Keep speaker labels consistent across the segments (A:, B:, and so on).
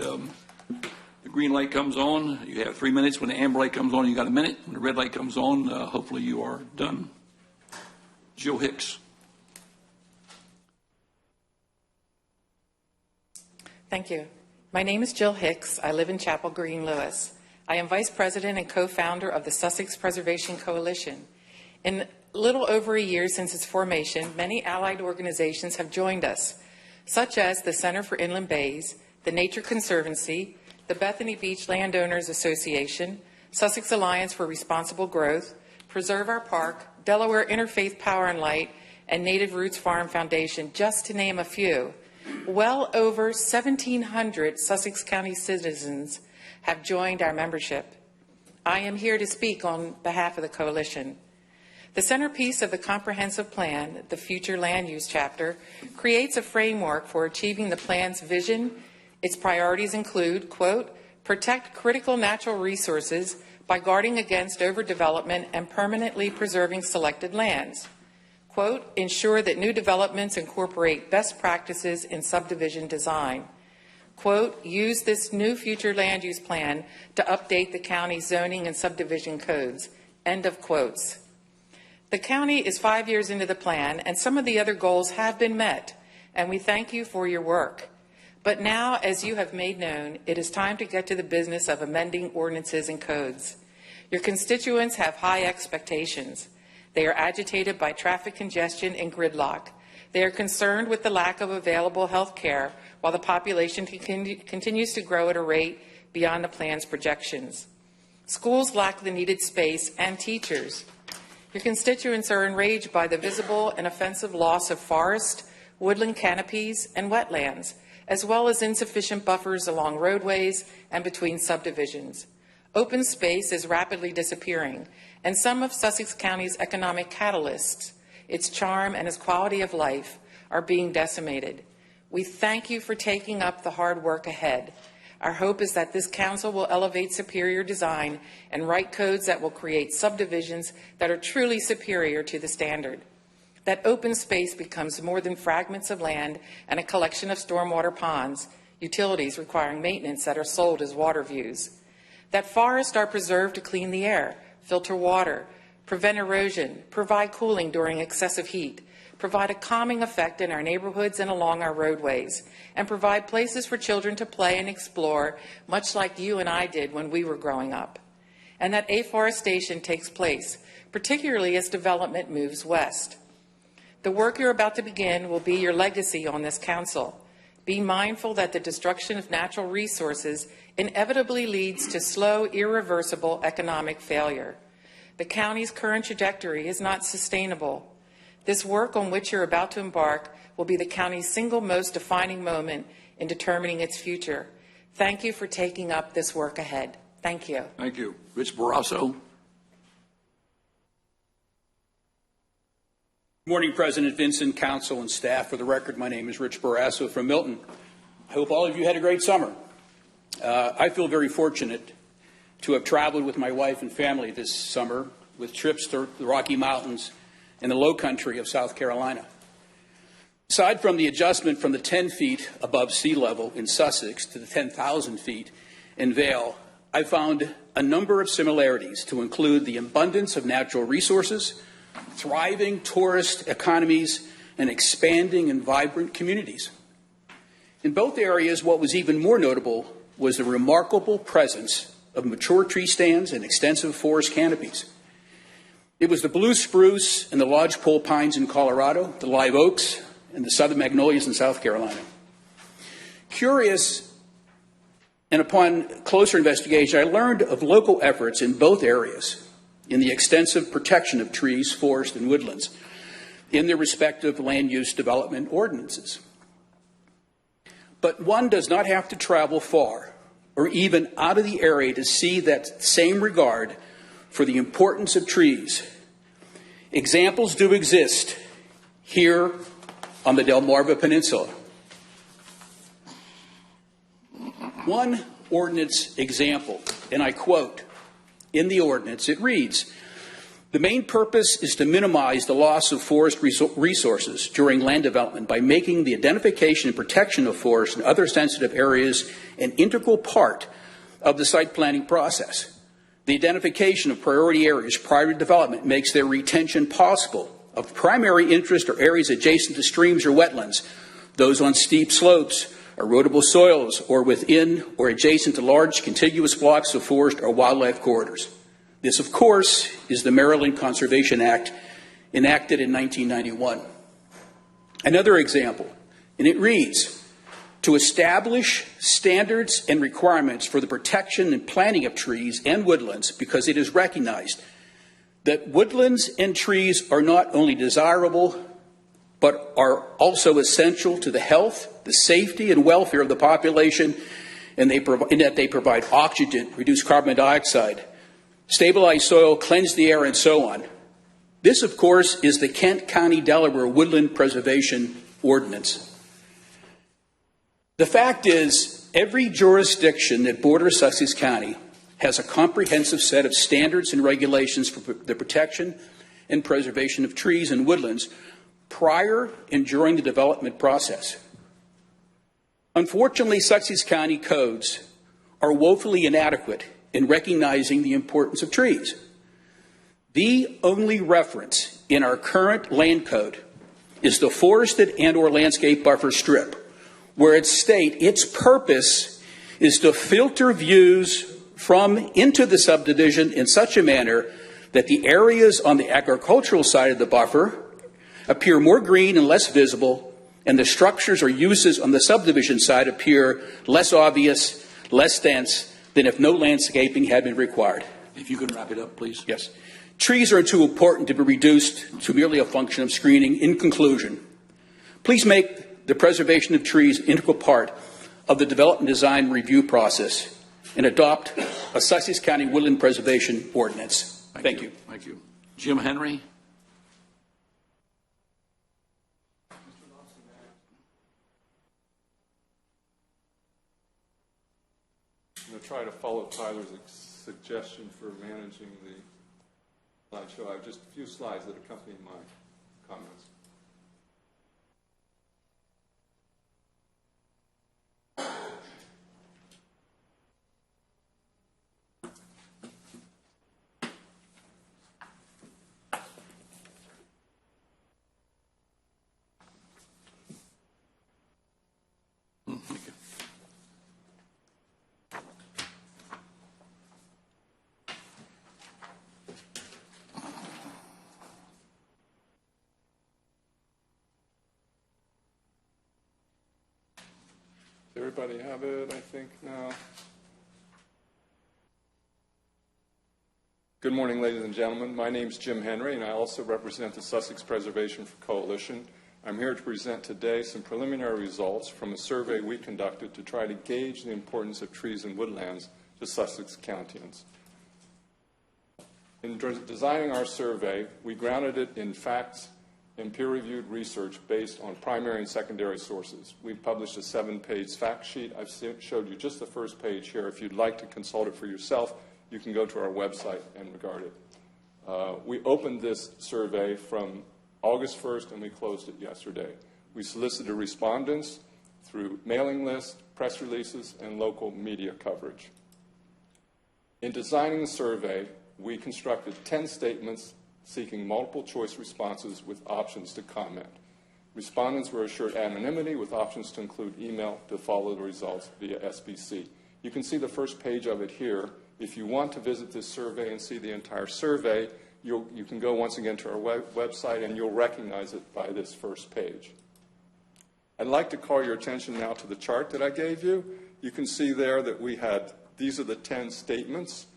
A: the green light comes on, you have 3 minutes. When the amber light comes on, you got a minute. When the red light comes on, hopefully you are done. Jill Hicks.
B: Thank you. My name is Jill Hicks. I live in Chapel Green, Lewis. I am Vice President and co-founder of the Sussex Preservation Coalition. In little over a year since its formation, many allied organizations have joined us, such as the Center for Inland Bays, the Nature Conservancy, the Bethany Beach Landowners Association, Sussex Alliance for Responsible Growth, Preserve Our Park, Delaware Interfaith Power and Light, and Native Roots Farm Foundation, just to name a few. Well over 1,700 Sussex County citizens have joined our membership. I am here to speak on behalf of the coalition. The centerpiece of the comprehensive plan, the Future Land Use chapter, creates a framework for achieving the plan's vision. Its priorities include, quote, protect critical natural resources by guarding against overdevelopment and permanently preserving selected lands. Quote, ensure that new developments incorporate best practices in subdivision design. Quote, use this new future land use plan to update the county's zoning and subdivision codes. End of quotes. The county is 5 years into the plan, and some of the other goals have been met, and we thank you for your work. But now, as you have made known, it is time to get to the business of amending ordinances and codes. Your constituents have high expectations. They are agitated by traffic congestion and gridlock. They are concerned with the lack of available health care while the population continues to grow at a rate beyond the plan's projections. Schools lack the needed space and teachers. Your constituents are enraged by the visible and offensive loss of forest, woodland canopies, and wetlands, as well as insufficient buffers along roadways and between subdivisions. Open space is rapidly disappearing, and some of Sussex County's economic catalysts, its charm and its quality of life, are being decimated. We thank you for taking up the hard work ahead. Our hope is that this council will elevate superior design and write codes that will create subdivisions that are truly superior to the standard. That open space becomes more than fragments of land and a collection of stormwater ponds, utilities requiring maintenance that are sold as water views. That forests are preserved to clean the air, filter water, prevent erosion, provide cooling during excessive heat, provide a calming effect in our neighborhoods and along our roadways, and provide places for children to play and explore, much like you and I did when we were growing up. And that afforestation takes place, particularly as development moves west. The work you're about to begin will be your legacy on this council. Be mindful that the destruction of natural resources inevitably leads to slow, irreversible economic failure. The county's current trajectory is not sustainable. This work on which you're about to embark will be the county's single most defining moment in determining its future. Thank you for taking up this work ahead. Thank you.
A: Thank you. Rich Barrasso.
C: Good morning, President Vincent, Council, and staff. For the record, my name is Rich Barrasso from Milton. I hope all of you had a great summer. I feel very fortunate to have traveled with my wife and family this summer with trips to the Rocky Mountains and the low country of South Carolina. Aside from the adjustment from the 10 feet above sea level in Sussex to the 10,000 feet in Vail, I found a number of similarities, to include the abundance of natural resources, thriving tourist economies, and expanding and vibrant communities. In both areas, what was even more notable was the remarkable presence of mature tree stands and extensive forest canopies. It was the blue spruce and the lodgepole pines in Colorado, the live oaks, and the southern magnolias in South Carolina. Curious, and upon closer investigation, I learned of local efforts in both areas in the extensive protection of trees, forests, and woodlands in their respective land use development ordinances. But one does not have to travel far or even out of the area to see that same regard for the importance of trees. Examples do exist here on the Delmarva Peninsula. One ordinance example, and I quote, in the ordinance, it reads, The main purpose is to minimize the loss of forest resources during land development by making the identification and protection of forests and other sensitive areas an integral part of the site planning process. The identification of priority areas prior to development makes their retention possible of primary interest or areas adjacent to streams or wetlands, those on steep slopes, erodible soils, or within or adjacent to large contiguous blocks of forest or wildlife corridors. This, of course, is the Maryland Conservation Act enacted in 1991. Another example, and it reads, to establish standards and requirements for the protection and planting of trees and woodlands because it is recognized that woodlands and trees are not only desirable, but are also essential to the health, the safety, and welfare of the population, and that they provide oxygen, reduce carbon dioxide, stabilize soil, cleanse the air, and so on. This, of course, is the Kent County, Delaware Woodland Preservation Ordinance. The fact is, every jurisdiction that borders Sussex County has a comprehensive set of standards and regulations for the protection and preservation of trees and woodlands prior and during the development process. Unfortunately, Sussex County codes are woefully inadequate in recognizing the importance of trees. The only reference in our current land code is the forested and/or landscape buffer strip, where it states its purpose is to filter views from into the subdivision in such a manner that the areas on the agricultural side of the buffer appear more green and less visible, and the structures or uses on the subdivision side appear less obvious, less dense, than if no landscaping had been required.
A: If you can wrap it up, please.
C: Yes. Trees are too important to be reduced to merely a function of screening. In conclusion, please make the preservation of trees an integral part of the development design review process and adopt a Sussex County Woodland Preservation Ordinance. Thank you.
A: Thank you. Jim Henry.
D: I'm going to try to follow Tyler's suggestion for managing the slideshow. I have just a few slides that accompany my comments.
A: Thank you.
D: Does everybody have it, I think, now? Good morning, ladies and gentlemen. My name is Jim Henry, and I also represent the Sussex Preservation Coalition. I'm here to present today some preliminary results from a survey we conducted to try to gauge the importance of trees and woodlands to Sussex Countyans. In designing our survey, we grounded it in facts and peer-reviewed research based on primary and secondary sources. We published a 7-page fact sheet. I've showed you just the first page here. If you'd like to consult it for yourself, you can go to our website and regard it. We opened this survey from August 1st, and we closed it yesterday. We solicited respondents through mailing lists, press releases, and local media coverage. In designing the survey, we constructed 10 statements seeking multiple choice responses with options to comment. Respondents were assured anonymity with options to include email to follow the results via SBC. You can see the first page of it here. If you want to visit this survey and see the entire survey, you can go once again to our website and you'll recognize it by this first page. I'd like to call your attention now to the chart that I gave you. You can see there that we had, these are the 10 statements.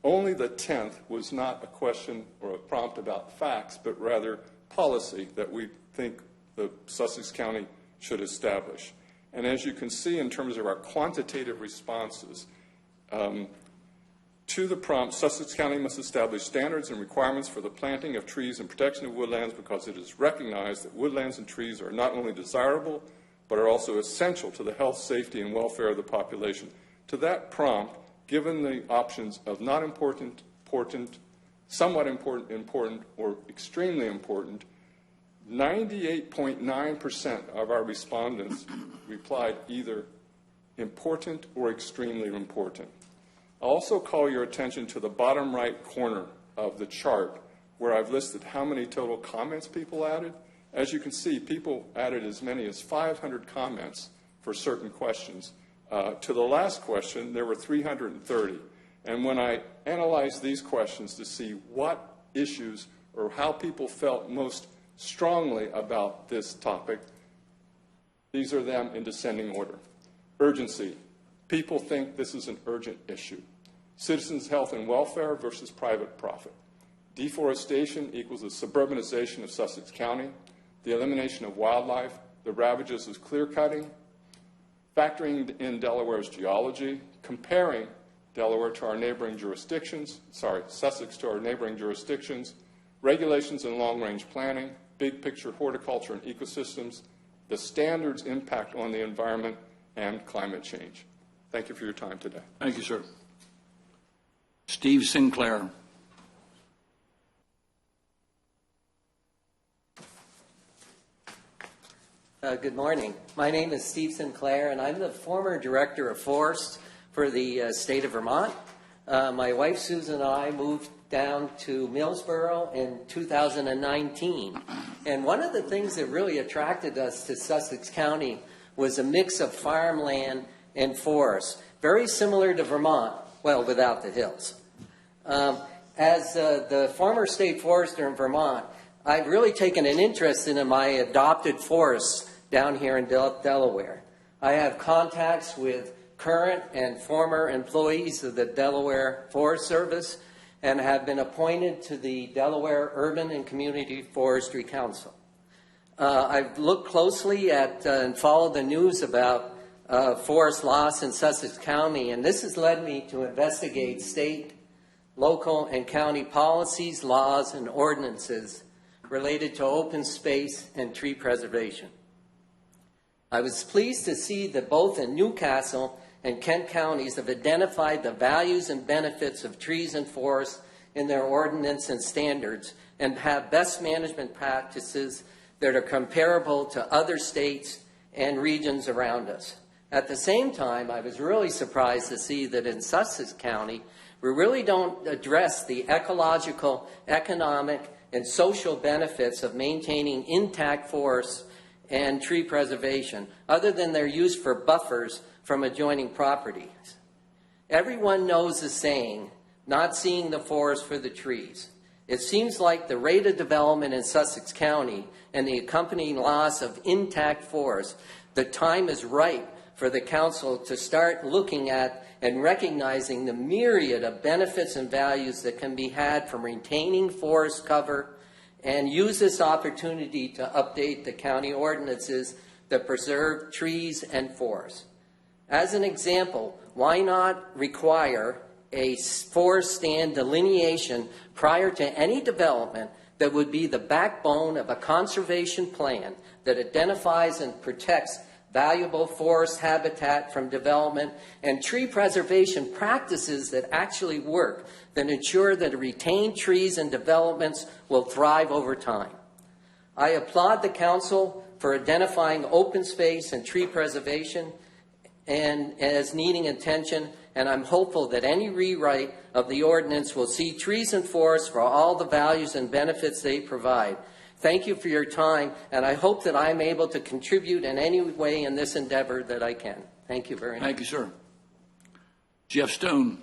D: Only the 10th was not a question or a prompt about facts, but rather policy that we think the Sussex County should establish. And as you can see in terms of our quantitative responses, to the prompt, Sussex County must establish standards and requirements for the planting of trees and protection of woodlands because it is recognized that woodlands and trees are not only desirable, but are also essential to the health, safety, and welfare of the population. To that prompt, given the options of not important, important, somewhat important, or extremely important, 98.9% of our respondents replied either important or extremely important. I'll also call your attention to the bottom right corner of the chart where I've listed how many total comments people added. As you can see, people added as many as 500 comments for certain questions. To the last question, there were 330. And when I analyzed these questions to see what issues or how people felt most strongly about this topic, these are them in descending order. Urgency. People think this is an urgent issue. Citizens' health and welfare versus private profit. Deforestation equals the suburbanization of Sussex County. The elimination of wildlife, the ravages of clear-cutting, factoring in Delaware's geology, comparing Delaware to our neighboring jurisdictions, Sussex to our neighboring jurisdictions, regulations and long-range planning, big picture horticulture and ecosystems, the standards impact on the environment, and climate change. Thank you for your time today.
A: Thank you, sir. Steve Sinclair.
E: Good morning. My name is Steve Sinclair, and I'm the former Director of Forests for the state of Vermont. My wife, Susan, and I moved down to Millsboro in 2019. And one of the things that really attracted us to Sussex County was a mix of farmland and forests, very similar to Vermont, well, without the hills. As the former state forester in Vermont, I've really taken an interest in my adopted forests down here in Delaware. I have contacts with current and former employees of the Delaware Forest Service and have been appointed to the Delaware Urban and Community Forestry Council. I've looked closely at and followed the news about forest loss in Sussex County, and this has led me to investigate state, local, and county policies, laws, and ordinances related to open space and tree preservation. I was pleased to see that both in Newcastle and Kent counties have identified the values and benefits of trees and forests in their ordinance and standards and have best management practices that are comparable to other states and regions around us. At the same time, I was really surprised to see that in Sussex County, we really don't address the ecological, economic, and social benefits of maintaining intact forests and tree preservation, other than their use for buffers from adjoining properties. Everyone knows the saying, not seeing the forest for the trees. It seems like the rate of development in Sussex County and the accompanying loss of intact forests, the time is right for the council to start looking at and recognizing the myriad of benefits and values that can be had from retaining forest cover, and use this opportunity to update the county ordinances that preserve trees and forests. As an example, why not require a forest stand delineation prior to any development that would be the backbone of a conservation plan that identifies and protects valuable forest habitat from development and tree preservation practices that actually work, that ensure that retained trees and developments will thrive over time. I applaud the council for identifying open space and tree preservation and as needing attention, and I'm hopeful that any rewrite of the ordinance will see trees and forests for all the values and benefits they provide. Thank you for your time, and I hope that I'm able to contribute in any way in this endeavor that I can. Thank you very much.
A: Thank you, sir. Jeff Stone.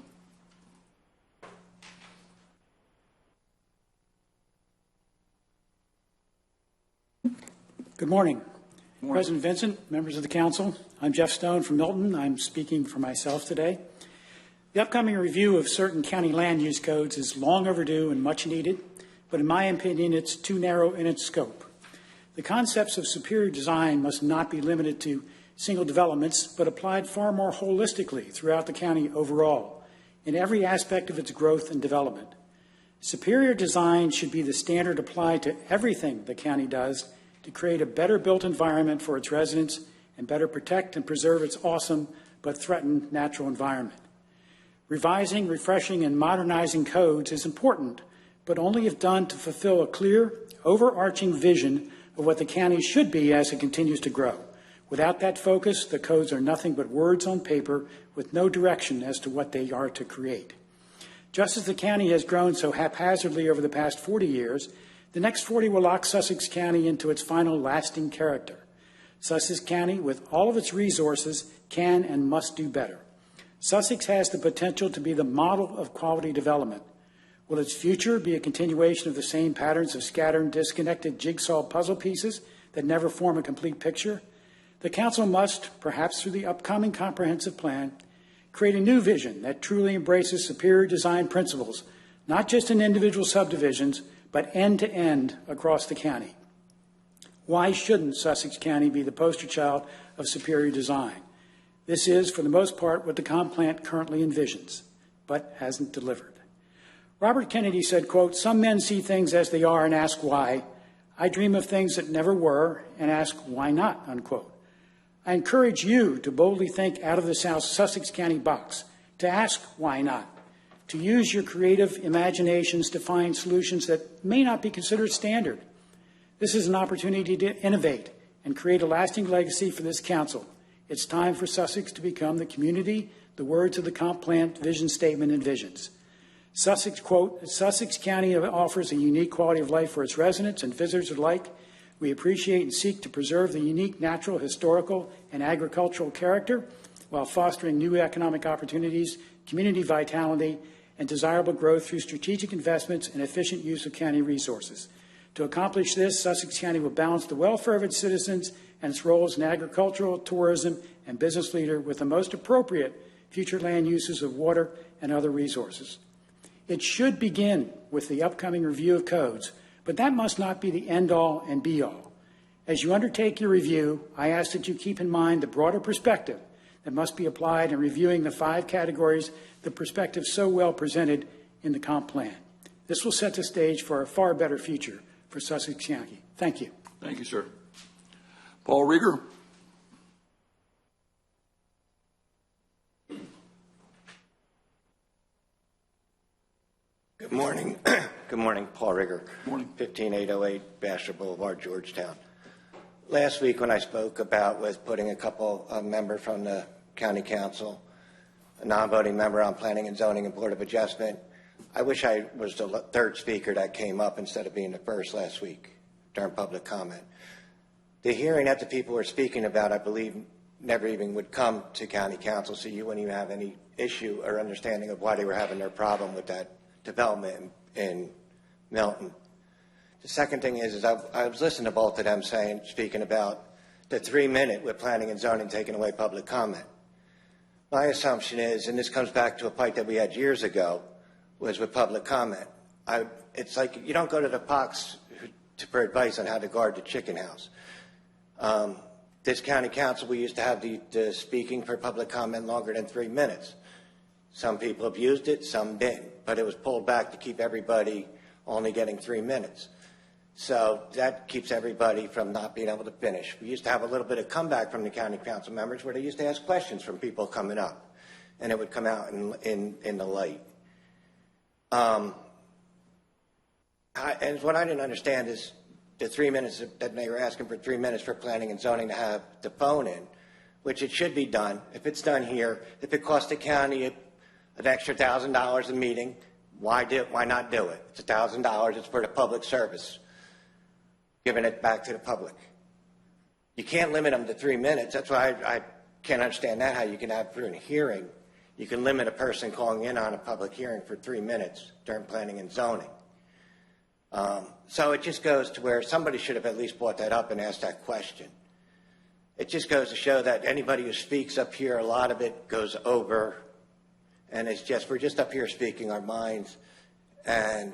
F: Good morning. President Vincent, members of the council. I'm Jeff Stone from Milton. I'm speaking for myself today. The upcoming review of certain county land use codes is long overdue and much needed, but in my opinion, it's too narrow in its scope. The concepts of superior design must not be limited to single developments, but applied far more holistically throughout the county overall, in every aspect of its growth and development. Superior design should be the standard applied to everything the county does to create a better built environment for its residents and better protect and preserve its awesome but threatened natural environment. Revising, refreshing, and modernizing codes is important, but only if done to fulfill a clear, overarching vision of what the county should be as it continues to grow. Without that focus, the codes are nothing but words on paper with no direction as to what they are to create. Just as the county has grown so haphazardly over the past 40 years, the next 40 will lock Sussex County into its final lasting character. Sussex County, with all of its resources, can and must do better. Sussex has the potential to be the model of quality development. Will its future be a continuation of the same patterns of scattered and disconnected jigsaw puzzle pieces that never form a complete picture? The Council must, perhaps through the upcoming comprehensive plan, create a new vision that truly embraces superior design principles, not just in individual subdivisions, but end to end across the county. Why shouldn't Sussex County be the poster child of superior design? This is, for the most part, what the comp plan currently envisions, but hasn't delivered. Robert Kennedy said, quote, "Some men see things as they are and ask why. I dream of things that never were and ask why not," unquote. I encourage you to boldly think out of the South Sussex County box, to ask why not, to use your creative imaginations to find solutions that may not be considered standard. This is an opportunity to innovate and create a lasting legacy for this council. It's time for Sussex to become the community the words of the comp plan vision statement envisions. Sussex, quote, "Sussex County offers a unique quality of life for its residents and visitors alike. We appreciate and seek to preserve the unique natural, historical, and agricultural character while fostering new economic opportunities, community vitality, and desirable growth through strategic investments and efficient use of county resources. To accomplish this, Sussex County will balance the welfare of its citizens and its role as an agricultural, tourism, and business leader with the most appropriate future land uses of water and other resources. It should begin with the upcoming review of codes, but that must not be the end-all and be-all. As you undertake your review, I ask that you keep in mind the broader perspective that must be applied in reviewing the 5 categories, the perspective so well presented in the comp plan. This will set the stage for a far better future for Sussex County. Thank you.
A: Thank you, sir. Paul Rieger.
G: Good morning. Good morning, Paul Rieger.
A: Good morning.
G: 15808 Bastrop Boulevard, Georgetown. Last week when I spoke about with putting a couple of members from the County Council, a non-voting member on Planning and Zoning and Board of Adjustment, I wish I was the third speaker that came up instead of being the first last week during public comment. The hearing that the people were speaking about, I believe, never even would come to County Council, so you wouldn't even have any issue or understanding of why they were having their problem with that development in Milton. The second thing is I was listening to both of them speaking about the 3-minute with planning and zoning taking away public comment. My assumption is, and this comes back to a fight that we had years ago, was with public comment. It's like you don't go to the Pox for advice on how to guard the chicken house. This county council, we used to have the speaking for public comment longer than 3 minutes. Some people abused it, some didn't, but it was pulled back to keep everybody only getting 3 minutes. So that keeps everybody from not being able to finish. We used to have a little bit of comeback from the county council members where they used to ask questions from people coming up, and it would come out in the light. And what I didn't understand is the 3 minutes that they were asking for 3 minutes for planning and zoning to have the phone in, which it should be done. If it's done here, if it costs the county an extra $1,000 a meeting, why not do it? It's $1,000. It's for the public service, giving it back to the public. You can't limit them to 3 minutes. That's why I can't understand that, how you can have through a hearing. You can limit a person calling in on a public hearing for 3 minutes during planning and zoning. So it just goes to where somebody should have at least brought that up and asked that question. It just goes to show that anybody who speaks up here, a lot of it goes over, and we're just up here speaking our minds, and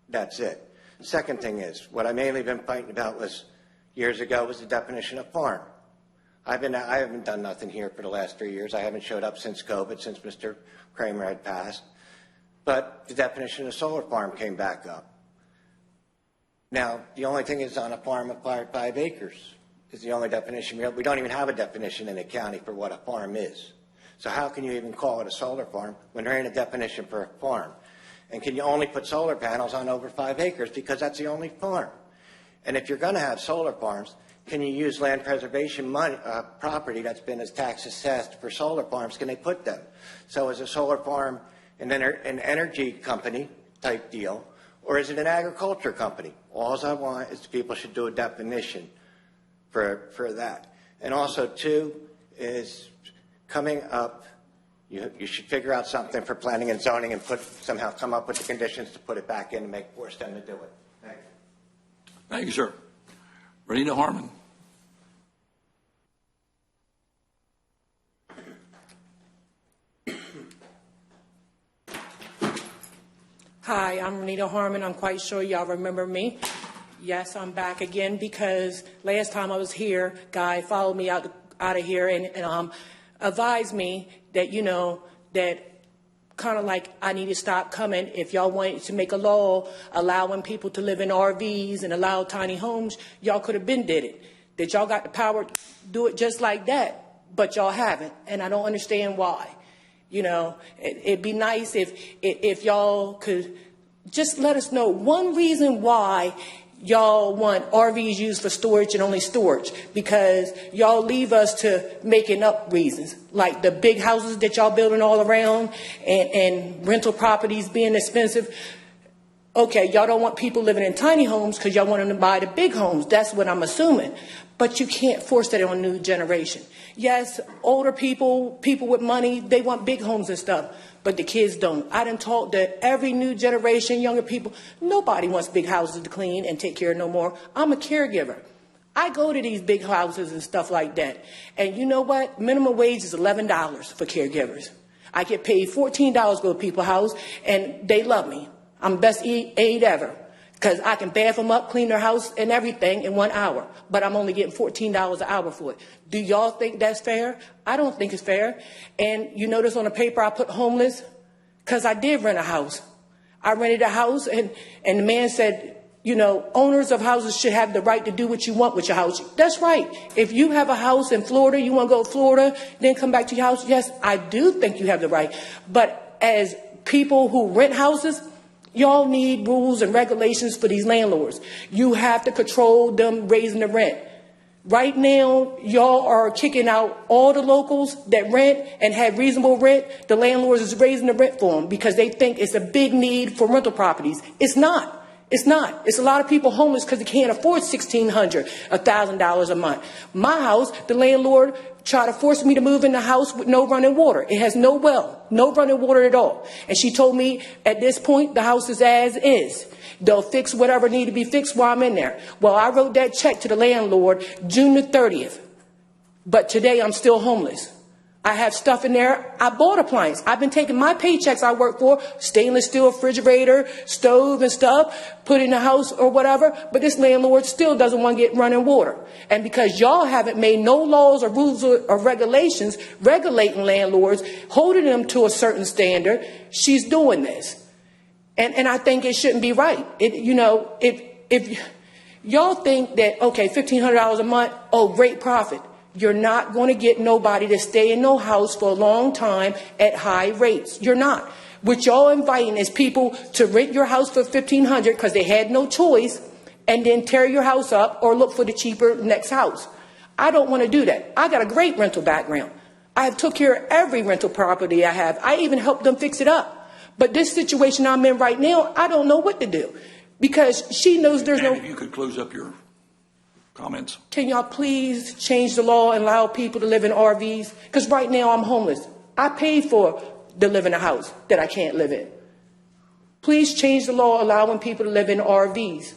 G: that's it. The second thing is, what I mainly been fighting about years ago was the definition of farm. I haven't done nothing here for the last 3 years. I haven't showed up since COVID, since Mr. Kramer had passed. But the definition of solar farm came back up. Now, the only thing is on a farm of 5 acres is the only definition. We don't even have a definition in the county for what a farm is. So how can you even call it a solar farm when there ain't a definition for a farm? And can you only put solar panels on over 5 acres because that's the only farm? And if you're going to have solar farms, can you use land preservation money, property that's been as tax assessed for solar farms? Can they put them? So is a solar farm an energy company type deal, or is it an agriculture company? All I want is people should do a definition for that. And also, too, is coming up, you should figure out something for planning and zoning and somehow come up with the conditions to put it back in and force them to do it. Thank you.
A: Thank you, sir. Renita Harmon.
H: Hi, I'm Renita Harmon. I'm quite sure y'all remember me. Yes, I'm back again because last time I was here, Guy followed me out of here and advised me that, you know, that kind of like I need to stop coming. If y'all wanted to make a law allowing people to live in RVs and allow tiny homes, y'all could have been did it. That y'all got the power to do it just like that, but y'all haven't, and I don't understand why. You know, it'd be nice if y'all could just let us know one reason why y'all want RVs used for storage and only storage, because y'all leave us to making up reasons, like the big houses that y'all building all around and rental properties being expensive. Okay, y'all don't want people living in tiny homes because y'all want them to buy the big homes. That's what I'm assuming. But you can't force that on a new generation. Yes, older people, people with money, they want big homes and stuff, but the kids don't. I done talked to every new generation, younger people. Nobody wants big houses to clean and take care of no more. I'm a caregiver. I go to these big houses and stuff like that. And you know what? Minimum wage is $11 for caregivers. I get paid $14 to go to people's house, and they love me. I'm best aide ever, because I can bath them up, clean their house and everything in 1 hour, but I'm only getting $14 an hour for it. Do y'all think that's fair? I don't think it's fair. And you notice on the paper I put homeless, because I did rent a house. I rented a house, and the man said, you know, owners of houses should have the right to do what you want with your house. That's right. If you have a house in Florida, you want to go to Florida, then come back to your house. Yes, I do think you have the right. But as people who rent houses, y'all need rules and regulations for these landlords. You have to control them raising the rent. Right now, y'all are kicking out all the locals that rent and have reasonable rent. The landlords is raising the rent for them because they think it's a big need for rental properties. It's not. It's not. It's a lot of people homeless because they can't afford $1,600, $1,000 a month. My house, the landlord tried to force me to move in the house with no running water. It has no well, no running water at all. And she told me at this point, the house is as is. They'll fix whatever need to be fixed while I'm in there. Well, I wrote that check to the landlord June the 30th. But today I'm still homeless. I have stuff in there. I bought appliances. I've been taking my paychecks I work for, stainless steel refrigerator, stove and stuff, put in the house or whatever. But this landlord still doesn't want to get running water. And because y'all haven't made no laws or rules or regulations regulating landlords, holding them to a certain standard, she's doing this. And I think it shouldn't be right. You know, if y'all think that, okay, $1,500 a month, oh, great profit. You're not going to get nobody to stay in no house for a long time at high rates. You're not. What y'all inviting is people to rent your house for $1,500 because they had no choice, and then tear your house up or look for the cheaper next house. I don't want to do that. I got a great rental background. I have took care of every rental property I have. I even helped them fix it up. But this situation I'm in right now, I don't know what to do, because she knows there's no...
A: If you could close up your comments.
H: Can y'all please change the law and allow people to live in RVs? Because right now I'm homeless. I paid for to live in a house that I can't live in. Please change the law allowing people to live in RVs.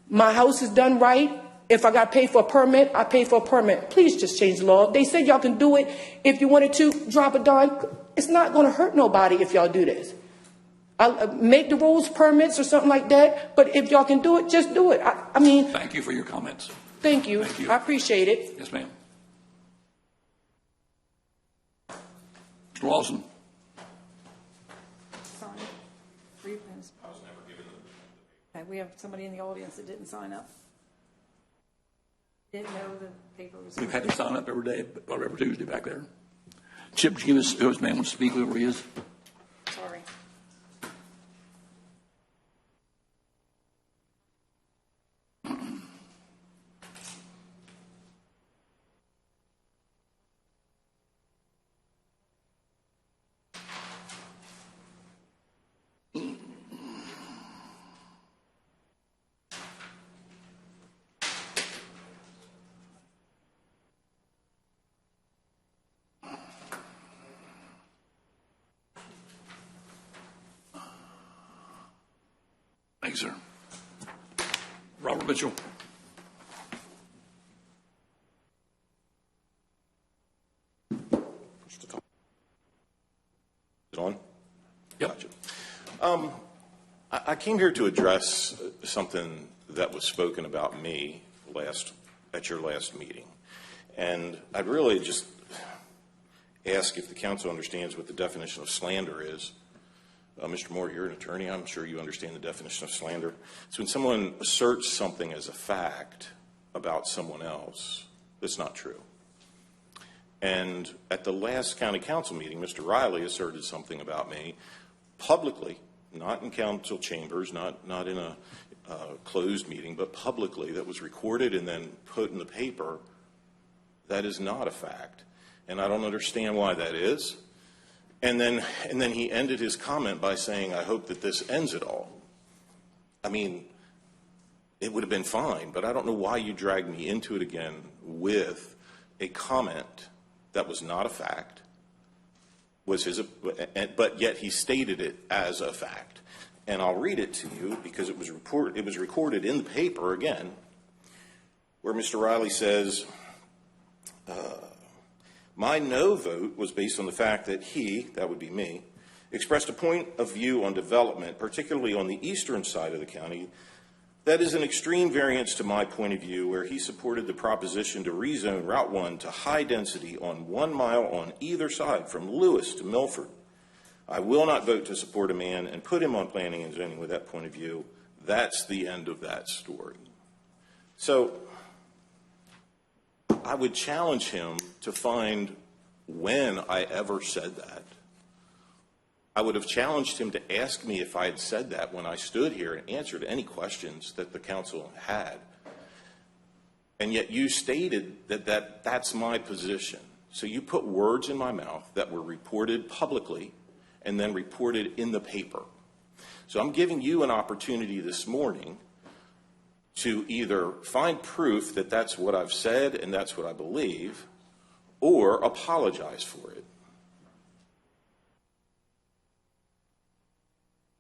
H: My house is done right. If I got paid for a permit, I pay for a permit. Please just change the law. They said y'all can do it if you wanted to. Drop a dime. It's not going to hurt nobody if y'all do this. I'll make the rules permits or something like that. But if y'all can do it, just do it. I mean.
A: Thank you for your comments.
H: Thank you.
A: Thank you.
H: I appreciate it.
A: Yes, ma'am. Mr. Lawson.
I: Sign. Okay, we have somebody in the audience that didn't sign up. Didn't know the paper was.
A: We've had to sign up every day, every Tuesday back there. Chip, give us, who this man wants to speak, whoever he is.
I: Sorry.
A: Thanks, sir. Robert Mitchell.
J: Is it on?
A: Yep.
J: Gotcha. I came here to address something that was spoken about me at your last meeting. And I'd really just ask if the council understands what the definition of slander is. Mr. Moore, you're an attorney. I'm sure you understand the definition of slander. It's when someone asserts something as a fact about someone else that's not true. And at the last county council meeting, Mr. Riley asserted something about me publicly, not in council chambers, not in a closed meeting, but publicly, that was recorded and then put in the paper. That is not a fact. And I don't understand why that is. And then he ended his comment by saying, I hope that this ends it all. I mean, it would have been fine, but I don't know why you dragged me into it again with a comment that was not a fact, but yet he stated it as a fact. And I'll read it to you because it was recorded in the paper again, where Mr. Riley says, my no vote was based on the fact that he, that would be me, expressed a point of view on development, particularly on the eastern side of the county, that is an extreme variance to my point of view, where he supported the proposition to rezone Route 1 to high density on 1 mile on either side from Lewis to Milford. I will not vote to support a man and put him on planning and zoning with that point of view. That's the end of that story. So I would challenge him to find when I ever said that. I would have challenged him to ask me if I had said that when I stood here and answered any questions that the council had. And yet you stated that that's my position. So you put words in my mouth that were reported publicly and then reported in the paper. So I'm giving you an opportunity this morning to either find proof that that's what I've said and that's what I believe, or apologize for it.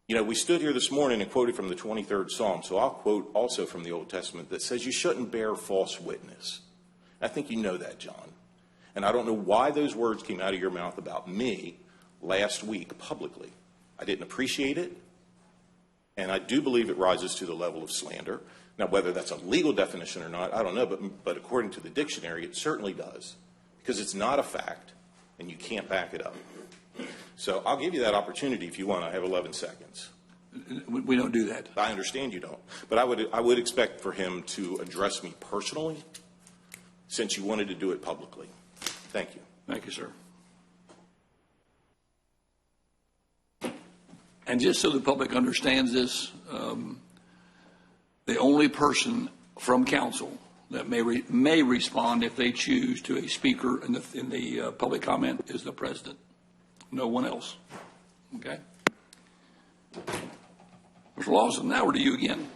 J: You know, we stood here this morning and quoted from the 23rd Psalm, so I'll quote also from the Old Testament that says you shouldn't bear false witness. I think you know that, John. And I don't know why those words came out of your mouth about me last week publicly. I didn't appreciate it, and I do believe it rises to the level of slander. Now, whether that's a legal definition or not, I don't know, but according to the dictionary, it certainly does, because it's not a fact, and you can't back it up. So I'll give you that opportunity if you want. I have 11 seconds.
A: We don't do that.
J: I understand you don't, but I would expect for him to address me personally, since you wanted to do it publicly. Thank you.
A: Thank you, sir. And just so the public understands this, the only person from council that may respond if they choose to a speaker in the public comment is the president. No one else. Okay? Mr. Lawson, now we're to you again.